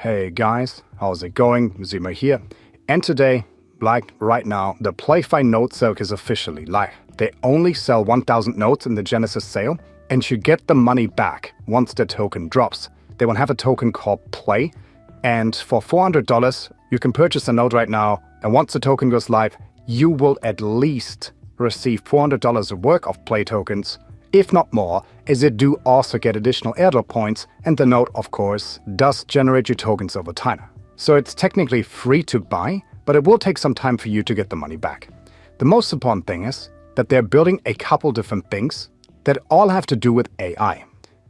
Hey guys, how's it going? Zima here. And today, like right now, the PlayFi node sale is officially live. They only sell 1,000 nodes in the Genesis sale, and you get the money back once the token drops. They will have a token called Play, and for $400, you can purchase a node right now, and once the token goes live, you will at least receive $400 worth of Play tokens, if not more, as you do also get additional airdrop points, and the node, of course, does generate you tokens over time. So it's technically free to buy, but it will take some time for you to get the money back. The most important thing is that they're building a couple different things that all have to do with AI.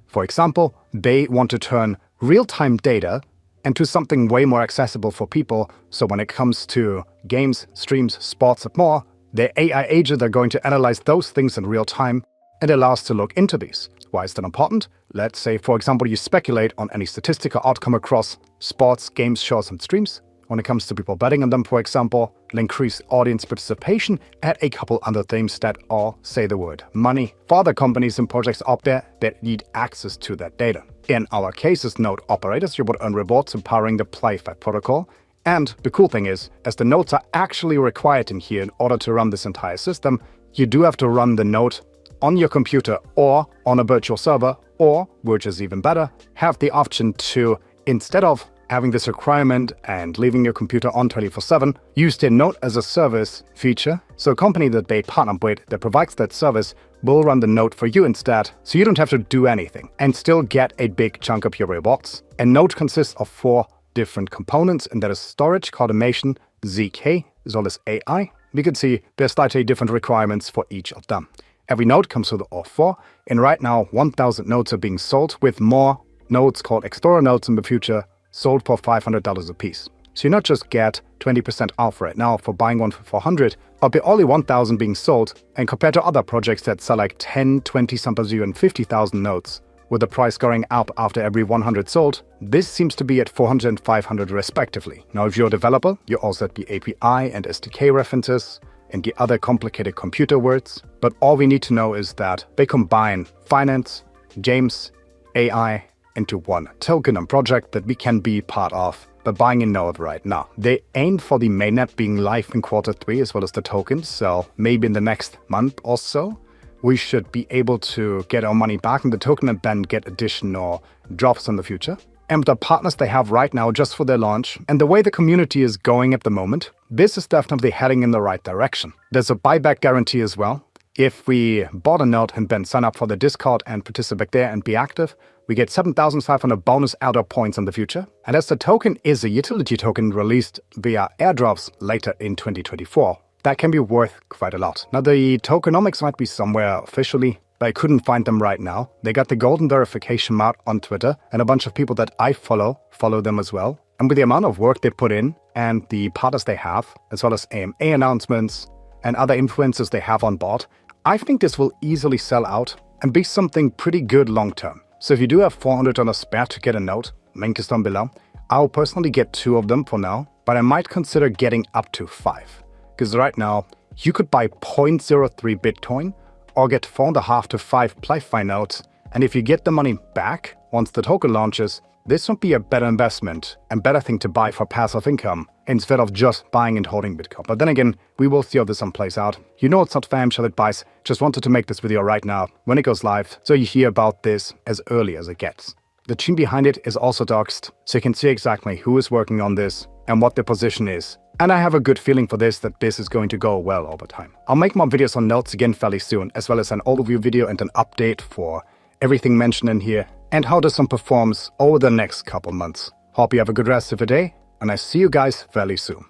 For example, they want to turn real-time data into something way more accessible for people, so when it comes to games, streams, sports, and more, their AI agent are going to analyze those things in real time and allow us to look into these. Why is that important? Let's say, for example, you speculate on any statistical outcome across sports, games, shows, and streams. When it comes to people betting on them, for example, it'll increase audience participation and a couple other things that all say the word money for other companies and projects out there that need access to that data. In our case as node operators, you would earn rewards empowering the PlayFi protocol. And the cool thing is, as the nodes are actually required in here in order to run this entire system, you do have to run the node on your computer or on a virtual server, or, which is even better, have the option to, instead of having this requirement and leaving your computer on 24/7, use the node as a service feature. So a company that they partner with that provides that service will run the node for you instead, so you don't have to do anything and still get a big chunk of your rewards. A node consists of 4 different components, and that is storage, automation, ZK, as well as AI. We can see there's slightly different requirements for each of them. Every node comes with all 4, and right now 1,000 nodes are being sold, with more nodes called Explorer nodes in the future sold for $500 a piece. So you not just get 20% off right now for buying one for $400, but by only 1,000 being sold, and compared to other projects that sell like 10, 20, sometimes even 50,000 nodes, with the price going up after every 100 sold, this seems to be at 400 and 500 respectively. Now if you're a developer, you also have the API and SDK references, and the other complicated computer words, but all we need to know is that they combine finance, games, AI into one token and project that we can be part of by buying a node right now. They aim for the mainnet being live in Q3 as well as the tokens, so maybe in the next month or so, we should be able to get our money back in the token and then get additional drops in the future. And the partners they have right now just for their launch, and the way the community is going at the moment, this is definitely heading in the right direction. There's a buyback guarantee as well. If we bought a node and then sign up for the Discord and participate there and be active, we get 7,500 bonus airdrop points in the future. And as the token is a utility token released via airdrops later in 2024, that can be worth quite a lot. Now the tokenomics might be somewhere officially, but I couldn't find them right now. They got the golden verification mark on Twitter, and a bunch of people that I follow them as well. And with the amount of work they put in and the partners they have, as well as AMA announcements and other influencers they have on board, I think this will easily sell out and be something pretty good long term. So if you do have $400 spare to get a node, link is down below. I'll personally get 2 of them for now, but I might consider getting up to 5. Because right now, you could buy 0.03 Bitcoin or get 4.5 to 5 PlayFi nodes, and if you get the money back once the token launches, this would be a better investment and better thing to buy for passive income instead of just buying and holding Bitcoin. But then again, we will see how this one plays out. You know it's not fam shall advice, just wanted to make this video right now when it goes live, so you hear about this as early as it gets. The team behind it is also doxed, so you can see exactly who is working on this and what their position is. And I have a good feeling for this, that this is going to go well over time. I'll make more videos on nodes again fairly soon, as well as an overview video and an update for everything mentioned in here and how this one performs over the next couple months. Hope you have a good rest of your day, and I see you guys fairly soon.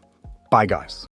Bye guys.